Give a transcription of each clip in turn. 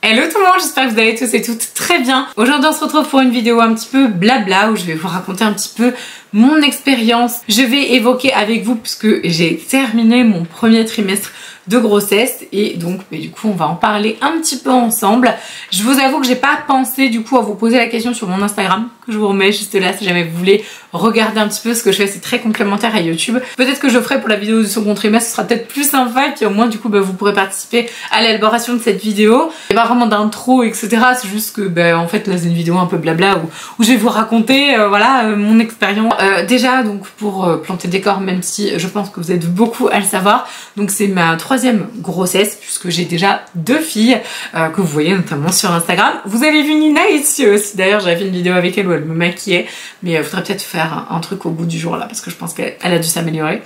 Hello tout le monde, j'espère que vous allez tous et toutes très bien. Aujourd'hui on se retrouve pour une vidéo un petit peu blabla où je vais vous raconter un petit peu mon expérience. Je vais évoquer avec vous puisque j'ai terminé mon premier trimestre de grossesse et donc du coup on va en parler un petit peu ensemble. Je vous avoue que j'ai pas pensé du coup à vous poser la question sur mon Instagram que je vous remets juste là si jamais vous voulez regarder un petit peu ce que je fais, c'est très complémentaire à YouTube. Peut-être que je ferai pour la vidéo du second trimestre, ce sera peut-être plus sympa et puis au moins du coup vous pourrez participer à l'élaboration de cette vidéo. Il n'y a pas vraiment d'intro etc, c'est juste que en fait là c'est une vidéo un peu blabla où je vais vous raconter voilà mon expérience. Déjà donc pour planter le décor, même si je pense que vous êtes beaucoup à le savoir, donc c'est ma troisième grossesse puisque j'ai déjà deux filles que vous voyez notamment sur Instagram. Vous avez vu Nina ici aussi, d'ailleurs j'avais fait une vidéo avec elle où elle me maquillait, mais il faudrait peut-être faire un truc au bout du jour là parce que je pense qu'elle a dû s'améliorer.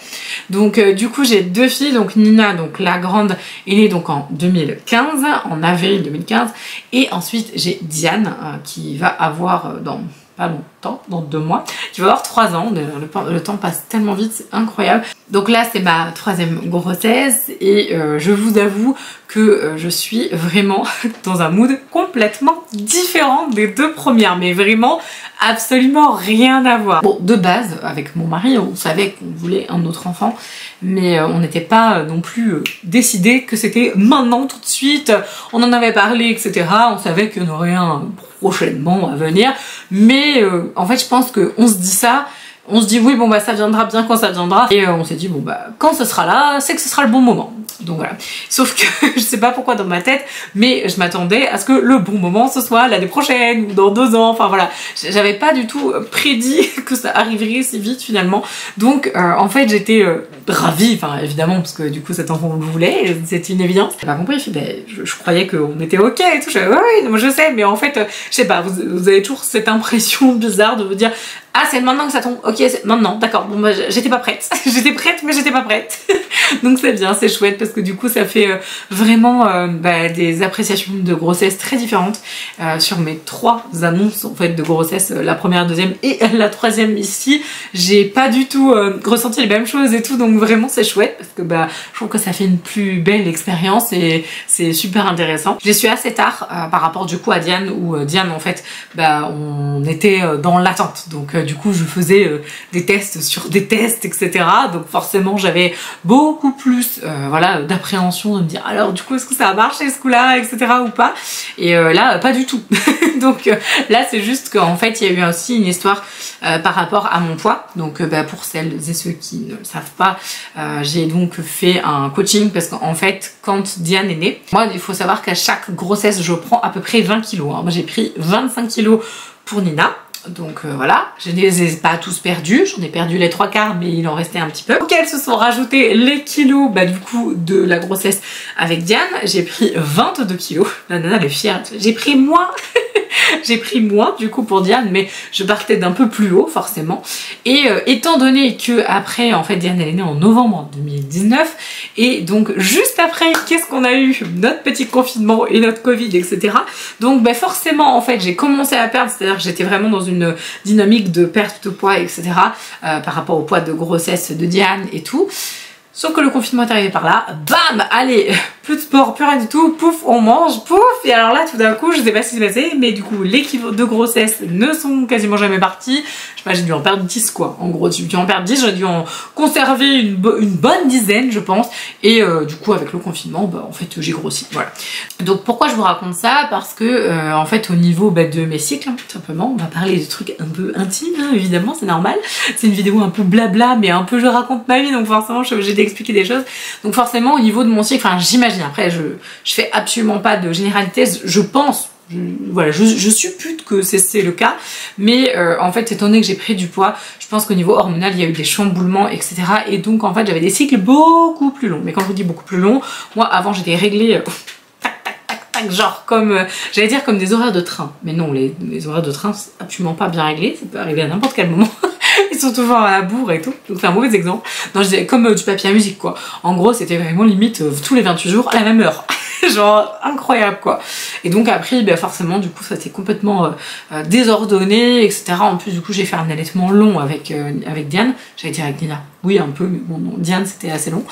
Donc du coup j'ai deux filles, donc Nina, donc la grande est née donc en 2015, en avril 2015, et ensuite j'ai Diane qui va avoir dans pas longtemps, dans 2 mois, qui va avoir 3 ans, le temps passe tellement vite, c'est incroyable. Donc là c'est ma troisième grossesse et je vous avoue que je suis vraiment dans un mood complètement différent des deux premières, mais vraiment absolument rien à voir. Bon, de base, avec mon mari, on savait qu'on voulait un autre enfant, mais on n'était pas non plus décidé que c'était maintenant, tout de suite. On en avait parlé, etc. On savait qu'il y en aurait un prochainement à venir, mais en fait je pense qu'on se dit ça, on se dit oui bon ça viendra bien quand ça viendra, et on s'est dit bon quand ce sera là, c'est que ce sera le bon moment. Donc voilà, sauf que je sais pas pourquoi dans ma tête, mais je m'attendais à ce que le bon moment ce soit l'année prochaine ou dans 2 ans, enfin voilà, j'avais pas du tout prédit que ça arriverait si vite finalement. Donc en fait j'étais ravie, enfin évidemment parce que du coup cet enfant on le voulait, c'est une évidence. J'ai pas compris, je croyais qu'on était ok et tout, oui moi je sais, mais en fait je sais pas, vous avez toujours cette impression bizarre de vous dire ah c'est maintenant que ça tombe, ok c'est maintenant, d'accord, bon j'étais pas prête, j'étais prête mais j'étais pas prête. Donc c'est bien, c'est chouette parce que du coup ça fait vraiment des appréciations de grossesse très différentes sur mes 3 annonces en fait de grossesse, la première, deuxième et la troisième ici. J'ai pas du tout ressenti les mêmes choses et tout, donc vraiment c'est chouette parce que je trouve que ça fait une plus belle expérience et c'est super intéressant. Je l'ai su assez tard par rapport du coup à Diane, où Diane en fait on était dans l'attente, donc du coup je faisais des tests sur des tests etc, donc forcément j'avais beaucoup plus voilà d'appréhension de me dire alors du coup est-ce que ça va marcher ce coup là etc ou pas, et là pas du tout. Donc là c'est juste qu'en fait il y a eu aussi une histoire par rapport à mon poids, donc pour celles et ceux qui ne le savent pas, j'ai donc fait un coaching parce qu'en fait quand Diane est née, moi il faut savoir qu'à chaque grossesse je prends à peu près 20 kilos, hein. Moi j'ai pris 25 kilos pour Nina. Donc voilà, je ne les ai pas tous perdus, j'en ai perdu les 3/4 mais il en restait un petit peu. Auxquels se sont rajoutés les kilos du coup de la grossesse avec Diane. J'ai pris 22 kilos, la nana elle est fière, j'ai pris moins. J'ai pris moins du coup pour Diane, mais je partais d'un peu plus haut forcément. Et étant donné que après en fait Diane elle est née en novembre 2019 et donc juste après qu'est-ce qu'on a eu, notre petit confinement et notre Covid etc. Donc forcément en fait j'ai commencé à perdre, c'est-à-dire que j'étais vraiment dans une dynamique de perte de poids etc. Par rapport au poids de grossesse de Diane et tout. Sauf que le confinement est arrivé par là, bam, allez, plus de sport, plus rien du tout, pouf, on mange, pouf, et alors là tout d'un coup, je sais pas ce qui s'est passé, mais du coup les kilos de grossesse ne sont quasiment jamais partis. Je sais pas, j'ai dû en perdre 10 quoi, en gros, j'ai dû en perdre 10, j'ai dû en conserver une bonne dizaine je pense, et du coup avec le confinement, en fait j'ai grossi, voilà. Donc pourquoi je vous raconte ça? Parce que en fait au niveau de mes cycles, hein, tout simplement, on va parler de trucs un peu intimes, hein, évidemment, c'est normal, c'est une vidéo un peu blabla, mais un peu je raconte ma vie, donc forcément je suis obligée d'expliquer des choses. Donc forcément au niveau de mon cycle, enfin j'imagine, après je fais absolument pas de généralité, je pense, voilà, je suppute que c'est le cas, mais en fait étant donné que j'ai pris du poids, je pense qu'au niveau hormonal il y a eu des chamboulements etc, et donc en fait j'avais des cycles beaucoup plus longs. Mais quand je vous dis beaucoup plus longs, moi avant j'étais réglée genre comme, j'allais dire comme des horaires de train, mais non, les horaires de train c'est absolument pas bien réglé, ça peut arriver à n'importe quel moment. Ils sont toujours à la bourre et tout, donc c'est un mauvais exemple. Non, je disais comme du papier à musique quoi. En gros c'était vraiment limite tous les 28 jours à la même heure. Genre incroyable quoi. Et donc après, bah, forcément, du coup, ça s'est complètement désordonné, etc. En plus, du coup, j'ai fait un allaitement long avec Diane. J'allais dire avec Nina. Oui, un peu, mais bon, non, Diane, c'était assez long.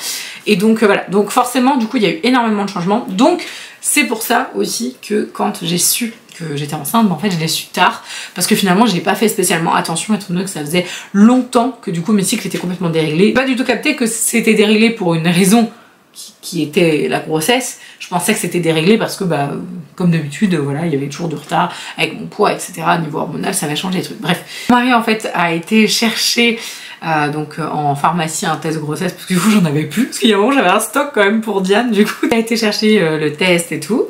Et donc, voilà. Donc, forcément, du coup, il y a eu énormément de changements. Donc, c'est pour ça aussi que quand j'ai su que j'étais enceinte, bah, en fait, je l'ai su tard. Parce que finalement, j'ai pas fait spécialement attention, étant donné que ça faisait longtemps que, du coup, mes cycles étaient complètement déréglés. Pas du tout capté que c'était déréglé pour une raison qui était la grossesse. Je pensais que c'était déréglé parce que, bah, comme d'habitude, voilà, il y avait toujours du retard avec mon poids, etc. Niveau hormonal, ça va changer les trucs. Bref, mon mari, en fait, a été chercher donc en pharmacie un test grossesse parce que du coup j'en avais plus, parce qu'il y a un moment j'avais un stock quand même pour Diane, du coup il a été chercher le test et tout,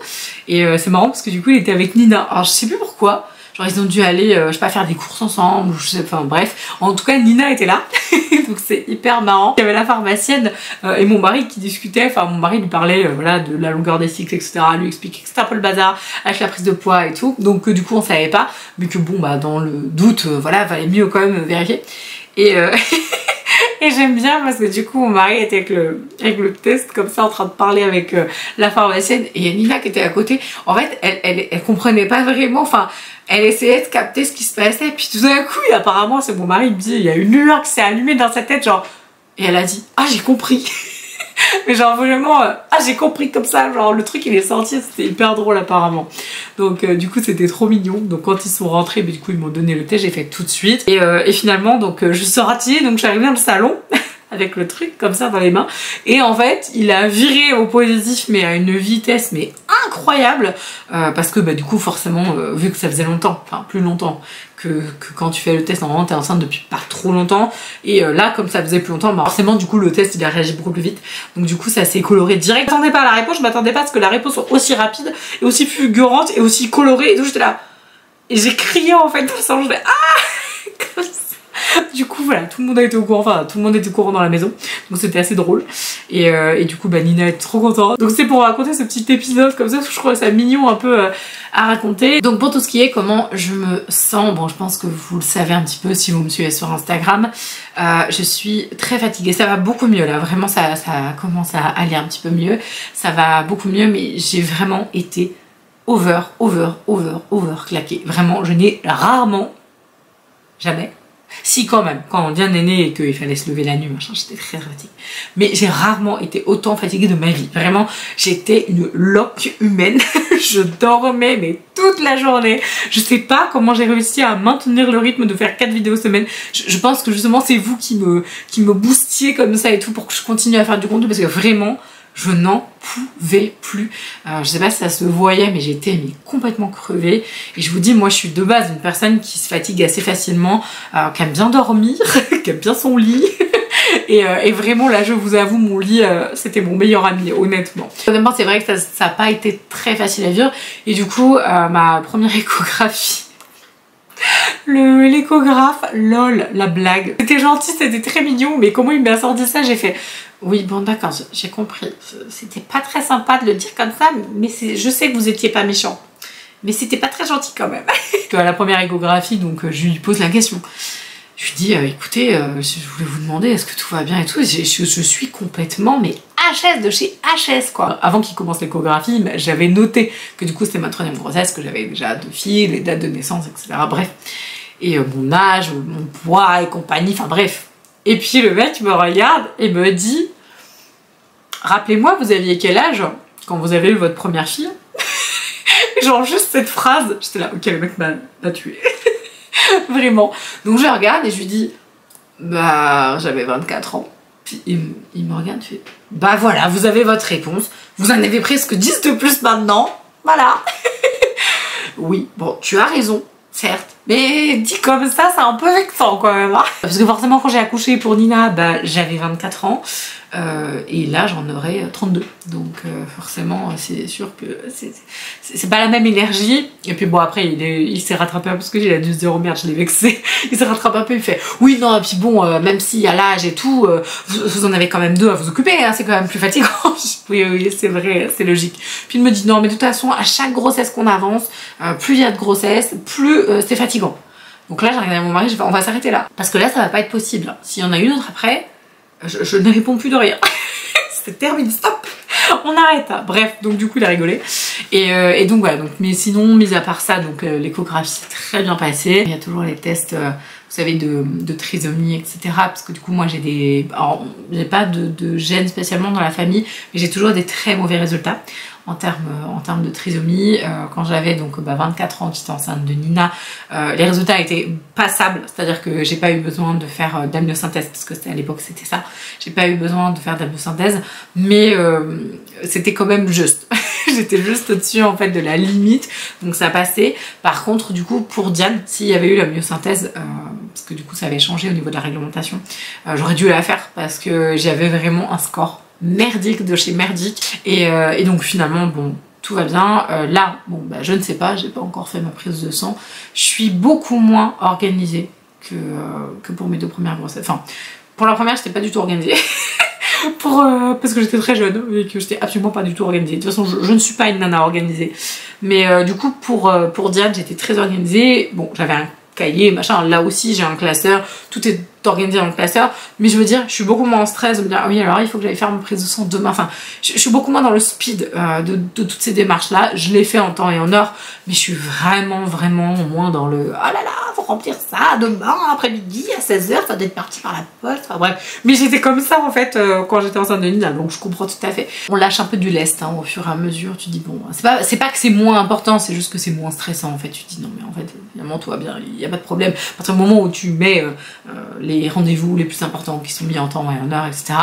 et c'est marrant parce que du coup il était avec Nina, alors je sais plus pourquoi, genre ils ont dû aller, je sais pas, faire des courses ensemble, ou je sais, enfin bref, en tout cas Nina était là, donc c'est hyper marrant. Il y avait la pharmacienne et mon mari qui discutait, enfin mon mari lui parlait voilà, de la longueur des cycles, etc., lui expliquait que c'était un peu le bazar avec la prise de poids et tout, donc du coup on savait pas, mais que bon bah dans le doute, voilà, valait mieux quand même vérifier. Et, et j'aime bien parce que du coup mon mari était avec le test comme ça en train de parler avec la pharmacienne, et il y a Nina qui était à côté. En fait elle comprenait pas vraiment, enfin elle essayait de capter ce qui se passait, puis tout d'un coup apparemment c'est mon mari, il me dit, il y a une lueur qui s'est allumée dans sa tête genre, et elle a dit ah j'ai compris. Mais genre vraiment, ah j'ai compris comme ça, genre le truc il est sorti, c'était hyper drôle apparemment. Donc du coup c'était trop mignon. Donc quand ils sont rentrés, du coup ils m'ont donné le thé, j'ai fait tout de suite. Et finalement donc je suis sortie, donc je suis arrivée dans le salon avec le truc comme ça dans les mains. Et en fait il a viré au positif mais à une vitesse mais incroyable. Parce que bah du coup forcément vu que ça faisait longtemps, enfin plus longtemps que quand tu fais le test, normalement t'es enceinte depuis pas trop longtemps, et là comme ça faisait plus longtemps, bah forcément du coup le test il a réagi beaucoup plus vite, donc du coup ça s'est coloré direct. Je m'attendais pas à la réponse, je m'attendais pas à ce que la réponse soit aussi rapide et aussi fulgurante et aussi colorée, et tout j'étais là et j'ai crié en fait dans le salon, je fais ah comme ça. Du coup voilà, tout le monde a été au courant, enfin tout le monde était au courant dans la maison, donc c'était assez drôle, et du coup bah Nina est trop contente. Donc c'est pour raconter ce petit épisode comme ça, parce que je trouve ça mignon un peu à raconter. Donc pour tout ce qui est comment je me sens, bon je pense que vous le savez un petit peu si vous me suivez sur Instagram, je suis très fatiguée, ça va beaucoup mieux là, vraiment ça commence à aller un petit peu mieux, ça va beaucoup mieux, mais j'ai vraiment été over claquée, vraiment je n'ai rarement, jamais, si quand même, quand Diane est née et qu'il fallait se lever la nuit, machin, j'étais très fatiguée. Mais j'ai rarement été autant fatiguée de ma vie. Vraiment, j'étais une loque humaine. Je dormais mais toute la journée. Je sais pas comment j'ai réussi à maintenir le rythme de faire 4 vidéos semaine. Je pense que justement c'est vous qui me boostiez comme ça et tout pour que je continue à faire du contenu, parce que vraiment je n'en pouvais plus. Je sais pas si ça se voyait, mais j'étais complètement crevée. Et je vous dis, moi je suis de base une personne qui se fatigue assez facilement, qui aime bien dormir, qui aime bien son lit. Et vraiment là je vous avoue, mon lit c'était mon meilleur ami, honnêtement. Honnêtement c'est vrai que ça n'a pas été très facile à vivre. Et du coup ma première échographie, l'échographe, lol, la blague. C'était gentil, c'était très mignon, mais comment il m'a sorti ça, j'ai fait oui bon d'accord, j'ai compris. C'était pas très sympa de le dire comme ça, mais je sais que vous étiez pas méchant. Mais c'était pas très gentil quand même. À la première échographie, donc je lui pose la question. Je lui dis écoutez, je voulais vous demander est-ce que tout va bien et tout. Je suis complètement mais HS de chez HS quoi. Avant qu'il commence l'échographie, j'avais noté que du coup c'était ma 3e grossesse, que j'avais déjà 2 filles, les dates de naissance, etc. Bref. Et mon âge, mon poids et compagnie, enfin bref. Et puis le mec me regarde et me dit rappelez-moi, vous aviez quel âge quand vous avez eu votre première fille? Genre juste cette phrase, j'étais là, ok le mec m'a tué. Vraiment. Donc je regarde et je lui dis bah j'avais 24 ans. Puis il me regarde, il fait bah voilà, vous avez votre réponse, vous en avez presque 10 de plus maintenant, voilà. Oui, bon tu as raison, certes, mais dit comme ça c'est un peu vexant quand même hein. Parce que forcément quand j'ai accouché pour Nina, bah j'avais 24 ans. Et là j'en aurais 32, donc forcément c'est sûr que c'est pas la même énergie. Et puis bon après il s'est rattrapé parce que j'ai dû se dire oh merde je l'ai vexé. Il s'est rattrapé un peu, il fait oui non et puis bon même s'il y a l'âge et tout, vous en avez quand même 2 à vous occuper hein, c'est quand même plus fatigant. Oui c'est vrai, c'est logique. Puis il me dit non mais de toute façon à chaque grossesse qu'on avance, plus il y a de grossesse, plus c'est fatigant. Donc là j'ai regardé mon mari, je fais on va s'arrêter là parce que là ça va pas être possible. S'il y en a une autre après, je ne réponds plus de rien. C'est terminé, stop. On arrête hein. Bref, donc du coup il a rigolé. Et donc voilà, donc, mais sinon, mis à part ça, donc l'échographie s'est très bien passée. Il y a toujours les tests, vous savez, de trisomie, etc. Parce que du coup, moi j'ai des... Alors, j'ai pas de gènes spécialement dans la famille, mais j'ai toujours des très mauvais résultats en termes de trisomie. Quand j'avais donc 24 ans, j'étais enceinte de Nina, les résultats étaient passables, c'est-à-dire que j'ai pas eu besoin de faire d'amniosynthèse, parce que à l'époque c'était ça, j'ai pas eu besoin de faire d'amniosynthèse, mais c'était quand même juste. J'étais juste au-dessus en fait de la limite, donc ça passait. Par contre, du coup, pour Diane, s'il y avait eu la myosynthèse, parce que du coup ça avait changé au niveau de la réglementation, j'aurais dû la faire parce que j'avais vraiment un score merdique de chez merdique. Et donc finalement, bon, tout va bien. Là, bon, bah, je ne sais pas, j'ai pas encore fait ma prise de sang. Je suis beaucoup moins organisée que pour mes 2 premières grossesses. Enfin, pour la première, j'étais pas du tout organisée. Parce que j'étais très jeune et que j'étais absolument pas du tout organisée. De toute façon, je ne suis pas une nana organisée. Mais du coup, pour Diane, j'étais très organisée. Bon, j'avais un cahier, machin. Là aussi, j'ai un classeur. Tout est organisé dans le classeur. Mais je veux dire, je suis beaucoup moins en stress de me dire, ah oui, alors il faut que j'aille faire ma prise de sang demain. Enfin, je suis beaucoup moins dans le speed de toutes ces démarches-là. Je l'ai fait en temps et en heure. Mais je suis vraiment moins dans le, oh là là, faut remplir ça demain après-midi à 16h, ça doit être parti par la poste. Enfin bref. Mais j'étais comme ça en fait quand j'étais enceinte de Nina, donc je comprends tout à fait. On lâche un peu du lest hein, au fur et à mesure. Tu dis, bon, c'est pas que c'est moins important, c'est juste que c'est moins stressant en fait. Tu dis, non, mais en fait, évidemment, tout va bien, il n'y a pas de problème. À partir du moment où tu mets les rendez-vous les plus importants qui sont mis en temps et en heure, etc.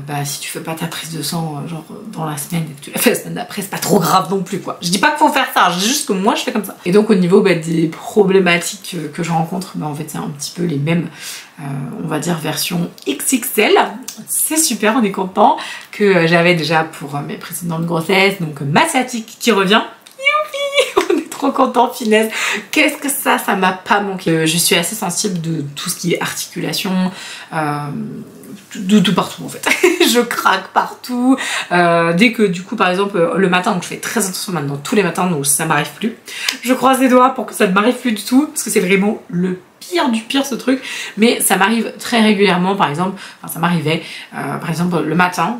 Bah si tu fais pas ta prise de sang genre dans la semaine et que tu la fais la semaine d'après, c'est pas trop grave non plus quoi. Je dis pas qu'il faut faire ça, je dis juste que moi je fais comme ça. Et donc au niveau des problématiques que je rencontre, bah en fait c'est un petit peu les mêmes, on va dire version XXL. C'est super, on est content, que j'avais déjà pour mes précédentes grossesses, donc ma sciatique qui revient. Youpi, on est trop content, finesse. Qu'est-ce que ça m'a pas manqué. Je suis assez sensible de tout ce qui est articulation, de partout en fait. Je craque partout. Dès que du coup par exemple le matin, donc je fais très attention maintenant tous les matins, donc ça m'arrive plus. Je croise les doigts pour que ça ne m'arrive plus du tout, parce que c'est vraiment le pire du pire ce truc, mais ça m'arrive très régulièrement. Par exemple, enfin ça m'arrivait par exemple le matin,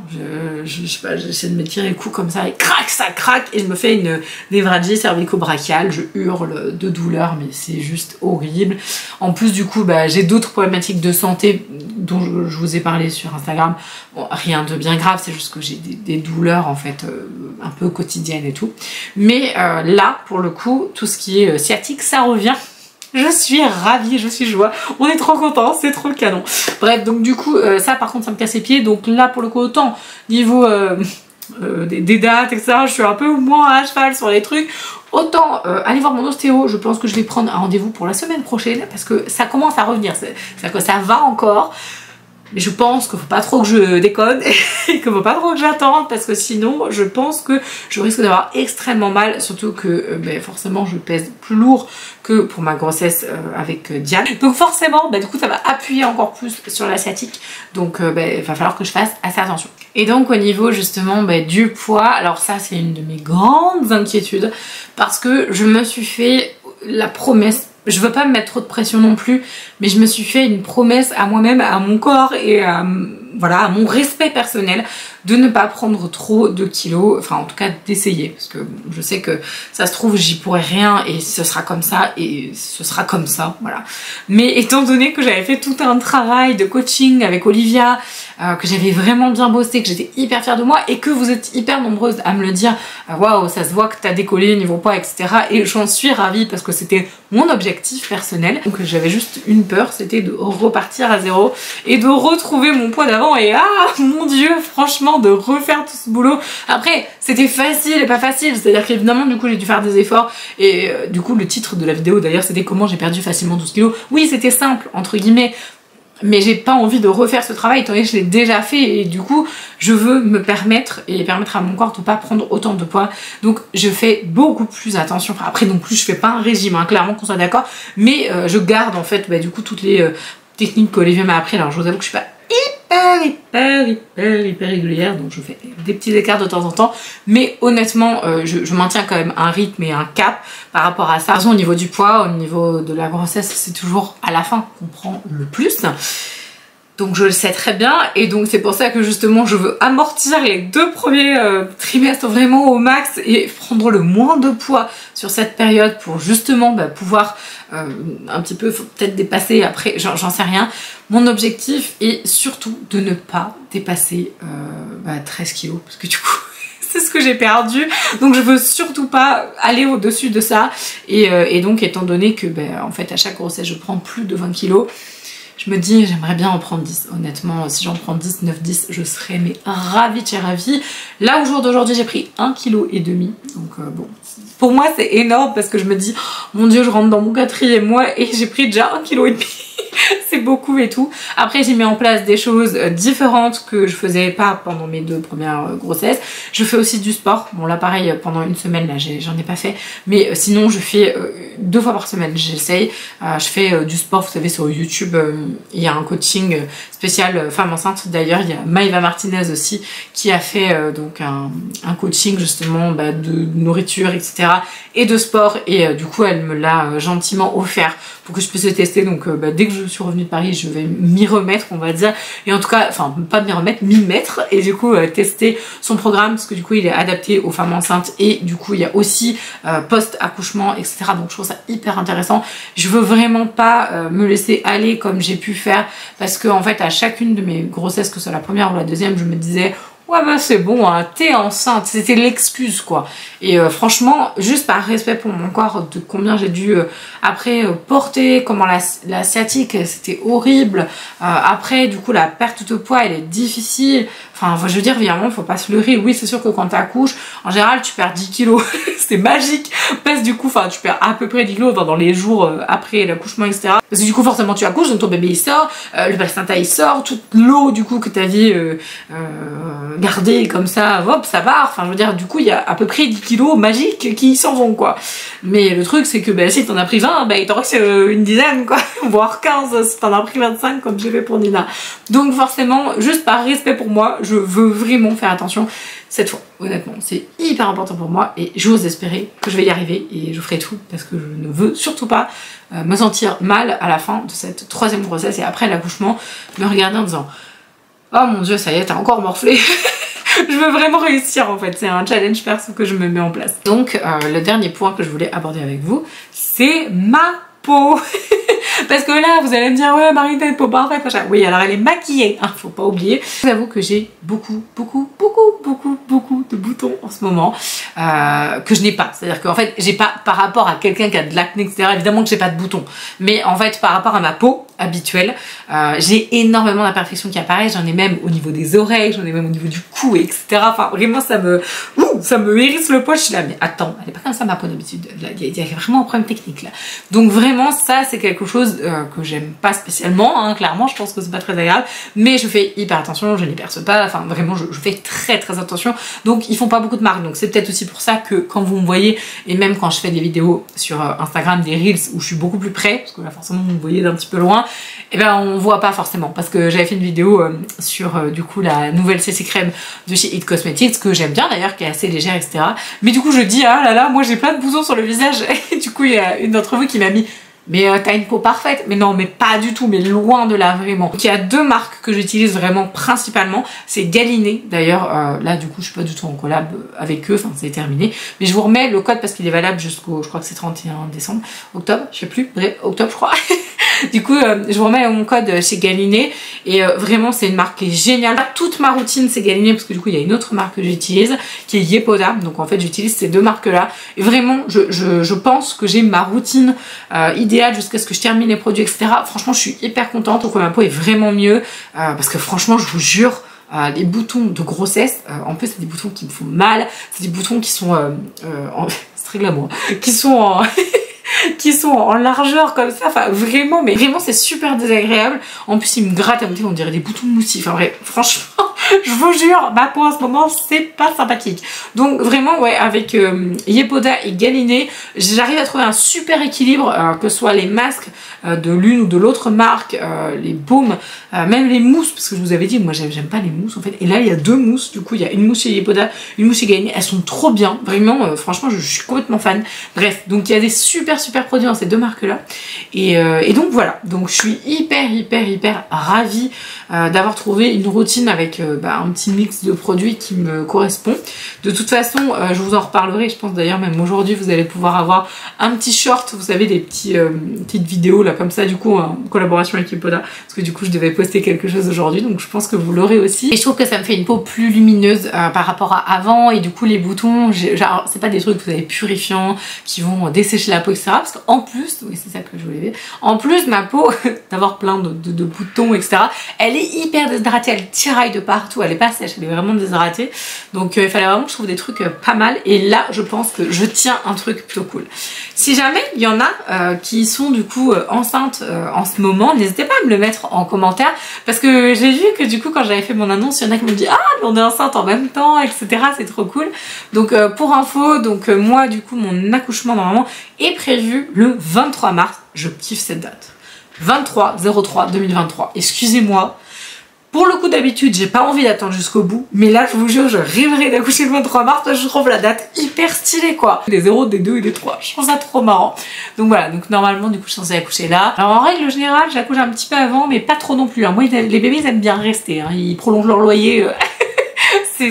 je sais pas, j'essaie de me tirer le cou comme ça et crac, ça craque et je me fais une névralgie cervico-brachiale, je hurle de douleur mais c'est juste horrible. En plus du coup j'ai d'autres problématiques de santé dont je vous ai parlé sur Instagram. Bon, rien de bien grave, c'est juste que j'ai des douleurs en fait un peu quotidiennes et tout, mais là pour le coup tout ce qui est sciatique ça revient. Je suis ravie, je suis joie, on est trop contents, c'est trop le canon. Bref, donc du coup, ça par contre ça me casse les pieds, donc là pour le coup autant niveau des dates, etc., je suis un peu moins à cheval sur les trucs, autant aller voir mon ostéo, je pense que je vais prendre un rendez-vous pour la semaine prochaine, parce que ça commence à revenir, c'est-à-dire que ça va encore. Mais je pense qu'il faut pas trop que je déconne et qu'il faut pas trop que j'attende, parce que sinon je pense que je risque d'avoir extrêmement mal, surtout que forcément je pèse plus lourd que pour ma grossesse avec Diane. Donc forcément du coup ça va appuyer encore plus sur la sciatique, donc il va falloir que je fasse assez attention. Et donc au niveau justement du poids, alors ça c'est une de mes grandes inquiétudes, parce que je me suis fait la promesse, je veux pas me mettre trop de pression non plus, mais je me suis fait une promesse à moi-même, à mon corps et à mon respect personnel, de ne pas prendre trop de kilos, enfin en tout cas d'essayer, parce que je sais que ça se trouve j'y pourrais rien et ce sera comme ça et ce sera comme ça, voilà. Mais étant donné que j'avais fait tout un travail de coaching avec Olivia, que j'avais vraiment bien bossé, que j'étais hyper fière de moi et que vous êtes hyper nombreuses à me le dire, waouh ça se voit que t'as décollé niveau poids, etc. Et j'en suis ravie parce que c'était mon objectif personnel. Donc j'avais juste une peur, c'était de repartir à zéro et de retrouver mon poids d'avant, et mon dieu, franchement de refaire tout ce boulot. Après c'était facile et pas facile, c'est à dire qu'évidemment du coup j'ai dû faire des efforts, et du coup le titre de la vidéo d'ailleurs c'était comment j'ai perdu facilement 12 kilos. Oui c'était simple entre guillemets, mais j'ai pas envie de refaire ce travail étant donné que je l'ai déjà fait, et du coup je veux me permettre et permettre à mon corps de pas prendre autant de poids, donc je fais beaucoup plus attention. Enfin, après non plus je fais pas un régime hein, clairement qu'on soit d'accord, mais je garde en fait du coup toutes les techniques qu'Olivier m'a appris. Alors je vous avoue que je suis pas hyper régulière, donc je fais des petits écarts de temps en temps, mais honnêtement je maintiens quand même un rythme et un cap par rapport à ça. De toute façon, au niveau du poids, au niveau de la grossesse, c'est toujours à la fin qu'on prend le plus. Donc je le sais très bien et donc c'est pour ça que justement je veux amortir les 2 premiers trimestres vraiment au max et prendre le moins de poids sur cette période pour justement pouvoir un petit peu peut-être dépasser après, j'en sais rien. Mon objectif est surtout de ne pas dépasser 13 kilos parce que du coup c'est ce que j'ai perdu, donc je veux surtout pas aller au-dessus de ça et donc étant donné que en fait à chaque grossesse je prends plus de 20 kilos, je me dis j'aimerais bien en prendre 10. Honnêtement, si j'en prends 10, 9, 10, je serais mais ravie de chez ravie. Là au jour d'aujourd'hui j'ai pris 1,5 kg. Donc bon, pour moi c'est énorme parce que je me dis oh, mon dieu, je rentre dans mon 4e mois et j'ai pris déjà 1,5 kg. C'est beaucoup et tout. Après j'ai mis en place des choses différentes que je faisais pas pendant mes 2 premières grossesses. Je fais aussi du sport. Bon là pareil pendant une semaine là j'en ai pas fait. Mais sinon je fais 2 fois par semaine. J'essaye. Je fais du sport, vous savez sur YouTube il y a un coaching spécial femme enceinte. D'ailleurs il y a Maïva Martinez aussi qui a fait donc un coaching justement de nourriture etc. et de sport. Et du coup elle me l'a gentiment offert pour que je puisse le tester. Donc dès que je suis revenue de Paris je vais m'y remettre on va dire, et en tout cas enfin pas m'y remettre, m'y mettre et du coup tester son programme parce que du coup il est adapté aux femmes enceintes et du coup il y a aussi post accouchement etc. Donc je trouve ça hyper intéressant. Je veux vraiment pas me laisser aller comme j'ai pu faire parce que en fait à chacune de mes grossesses, que ce soit la première ou la deuxième, je me disais ouais c'est bon hein, t'es enceinte, c'était l'excuse quoi. Et franchement juste par respect pour mon corps, de combien j'ai dû après porter, comment la sciatique c'était horrible, après du coup la perte de poids elle est difficile, enfin je veux dire évidemment faut pas se leurrer. Oui c'est sûr que quand t'accouches en général tu perds 10 kilos c'est magique parce que du coup enfin tu perds à peu près 10 kilos dans les jours après l'accouchement etc. Parce que du coup forcément tu accouches donc ton bébé il sort, le placenta il sort, toute l'eau du coup que t'avais gardée comme ça hop ça part, enfin je veux dire du coup il y a à peu près 10 kilos magiques qui s'en vont quoi. Mais le truc c'est que si t'en as pris 20 il t'en reste une dizaine quoi, voire 15 si t'en as pris 25 comme j'ai fait pour Nina. Donc forcément juste par respect pour moi je veux vraiment faire attention cette fois. Honnêtement c'est hyper important pour moi et j'ose espérer que je vais y arriver et je ferai tout parce que je ne veux surtout pas me sentir mal à la fin de cette 3e grossesse et après l'accouchement me regarder en disant oh mon dieu ça y est t'as encore morflé. Je veux vraiment réussir en fait, c'est un challenge perso que je me mets en place. Donc le dernier point que je voulais aborder avec vous, c'est ma peau. Parce que là vous allez me dire ouais Marie t'as une peau parfaite machin. Oui alors elle est maquillée hein, faut pas oublier. J'avoue que j'ai beaucoup de boutons en ce moment que je n'ai pas, c'est à dire qu'en fait j'ai pas, par rapport à quelqu'un qui a de l'acné etc, évidemment que j'ai pas de boutons, mais en fait par rapport à ma peau habituelle j'ai énormément d'imperfections qui apparaissent. J'en ai même au niveau des oreilles, j'en ai même au niveau du cou etc. Enfin vraiment ça me hérisse le poil. Je suis là mais attends elle est pas comme ça ma peau d'habitude, il y a vraiment un problème technique là. Donc vraiment ça c'est quelque chose que j'aime pas spécialement hein, clairement je pense que c'est pas très agréable, mais je fais hyper attention, je n'y perce pas, enfin vraiment je fais très attention. Donc ils font pas beaucoup de marques, donc c'est peut-être aussi pour ça que quand vous me voyez, et même quand je fais des vidéos sur Instagram, des reels où je suis beaucoup plus près, parce que là forcément vous me voyez d'un petit peu loin, et on voit pas forcément, parce que j'avais fait une vidéo sur du coup la nouvelle CC crème de chez It Cosmetics que j'aime bien d'ailleurs, qui est assez légère etc. Mais du coup je dis ah là là moi j'ai plein de boutons sur le visage et du coup il y a une d'entre vous qui m'a mis mais t'as une peau parfaite. Mais non mais pas du tout, mais loin de là vraiment. Donc il y a 2 marques que j'utilise vraiment principalement, c'est Galinée d'ailleurs là du coup je suis pas du tout en collab avec eux, enfin c'est terminé, mais je vous remets le code parce qu'il est valable jusqu'au, je crois que c'est 31 décembre, octobre, je sais plus, bref octobre je crois. Du coup je vous remets mon code chez Galinée et vraiment c'est une marque qui est géniale. Toute ma routine c'est Galinée parce que du coup il y a une autre marque que j'utilise qui est Yepoda, donc en fait j'utilise ces 2 marques là et vraiment je pense que j'ai ma routine idéale jusqu'à ce que je termine les produits etc. Franchement je suis hyper contente, donc ma peau est vraiment mieux parce que franchement je vous jure les boutons de grossesse, en plus c'est des boutons qui me font mal, c'est des boutons qui sont c'est très glamour, qui sont en qui sont en largeur comme ça, enfin vraiment, mais vraiment c'est super désagréable. En plus ils me grattent à côté, on dirait des boutons de moustique, enfin bref, franchement Je vous jure, ma peau en ce moment c'est pas sympathique. Donc vraiment ouais, avec Yepoda et Galénic, j'arrive à trouver un super équilibre, que ce soit les masques de l'une ou de l'autre marque, les baumes, même les mousses, parce que je vous avais dit moi j'aime pas les mousses en fait. Et là il y a deux mousses, du coup il y a une mousse chez Yepoda, une mousse chez Galénic, elles sont trop bien, vraiment franchement je suis complètement fan. Bref, donc il y a des super produits dans ces deux marques là. Et donc voilà, donc je suis hyper ravie d'avoir trouvé une routine avec un petit mix de produits qui me correspond. De toute façon, je vous en reparlerai, je pense d'ailleurs même aujourd'hui vous allez pouvoir avoir un petit short, vous savez, des petites vidéos là comme ça, du coup en collaboration avec Yepoda, parce que du coup je devais poster quelque chose aujourd'hui, donc je pense que vous l'aurez aussi. Et je trouve que ça me fait une peau plus lumineuse par rapport à avant, et du coup les boutons, genre c'est pas des trucs, vous savez, purifiants qui vont dessécher la peau, etc. Parce qu'en plus, oui c'est ça que je voulais dire, en plus ma peau, d'avoir plein de boutons, etc., elle est hyper déshydratée, elle tiraille de partout, elle est pas sèche, elle est vraiment déshydratée. Donc il fallait vraiment que je trouve des trucs pas mal, et là je pense que je tiens un truc plutôt cool. Si jamais il y en a qui sont du coup enceintes en ce moment, n'hésitez pas à me le mettre en commentaire, parce que j'ai vu que du coup quand j'avais fait mon annonce, il y en a qui me disent ah mais on est enceinte en même temps, etc. C'est trop cool. Donc pour info, donc moi du coup mon accouchement normalement est prévu le 23 mars. Je kiffe cette date. 23/03/2023. Excusez-moi. Pour le coup d'habitude, j'ai pas envie d'attendre jusqu'au bout, mais là je vous jure, je rêverais d'accoucher le 23 mars parce que je trouve la date hyper stylée quoi. Des 0, des 2 et des 3, je trouve ça trop marrant. Donc voilà, donc normalement du coup je suis censée accoucher là. Alors en règle générale, j'accouche un petit peu avant, mais pas trop non plus. Hein. Moi les bébés ils aiment bien rester, hein. Ils prolongent leur loyer.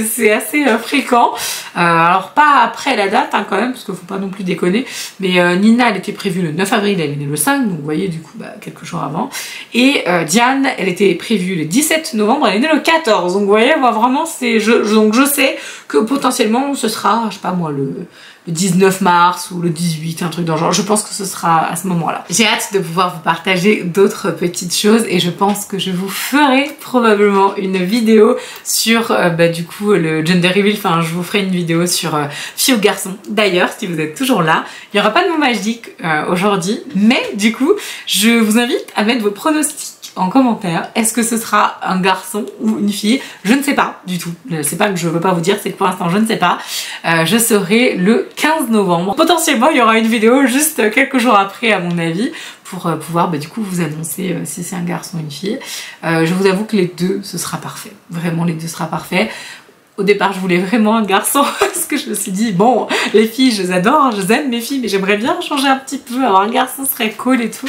C'est assez fréquent. Alors pas après la date hein, quand même, parce qu'il faut pas non plus déconner. Mais Nina elle était prévue le 9 avril, elle est née le 5, donc vous voyez du coup quelques jours avant. Et Diane elle était prévue le 17 novembre, elle est née le 14. Donc vous voyez, moi vraiment c'est... Donc je sais que potentiellement ce sera, je sais pas moi, le 19 mars ou le 18, un truc dans le genre. Je pense que ce sera à ce moment-là. J'ai hâte de pouvoir vous partager d'autres petites choses, et je pense que je vous ferai probablement une vidéo sur du coup le gender reveal. Enfin je vous ferai une vidéo sur fille ou garçon. D'ailleurs si vous êtes toujours là, il n'y aura pas de mot magique aujourd'hui, mais du coup je vous invite à mettre vos pronostics en commentaire. Est-ce que ce sera un garçon ou une fille? Je ne sais pas du tout. C'est pas que je veux pas vous dire, c'est que pour l'instant je ne sais pas. Je saurai le 15 novembre. Potentiellement il y aura une vidéo juste quelques jours après à mon avis, pour pouvoir du coup vous annoncer si c'est un garçon ou une fille. Je vous avoue que les deux ce sera parfait. Vraiment les deux sera parfait. Au départ je voulais vraiment un garçon parce que je me suis dit bon les filles je les adore, je les aime mes filles, mais j'aimerais bien changer un petit peu, avoir un garçon serait cool et tout.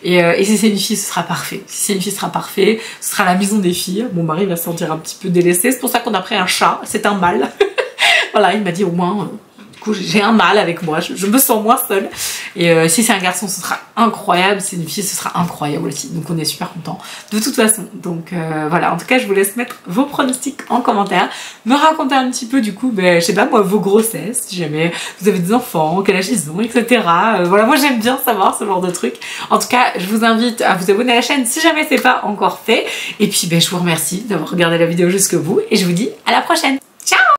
Et si c'est une fille, ce sera parfait. Si c'est une fille, ce sera parfait. Ce sera la maison des filles. Mon mari va se sentir un petit peu délaissé. C'est pour ça qu'on a pris un chat. C'est un mâle. Voilà, il m'a dit au moins... Du coup, j'ai un mâle avec moi, je me sens moins seule. Et si c'est un garçon, ce sera incroyable. Si c'est une fille, ce sera incroyable aussi. Donc on est super contents de toute façon. Donc voilà, en tout cas, je vous laisse mettre vos pronostics en commentaire. Me raconter un petit peu du coup, je sais pas moi, vos grossesses, si jamais vous avez des enfants, quel âge ils ont, etc. Voilà, moi j'aime bien savoir ce genre de trucs. En tout cas, je vous invite à vous abonner à la chaîne si jamais c'est pas encore fait. Et puis je vous remercie d'avoir regardé la vidéo jusqu'au bout. Et je vous dis à la prochaine.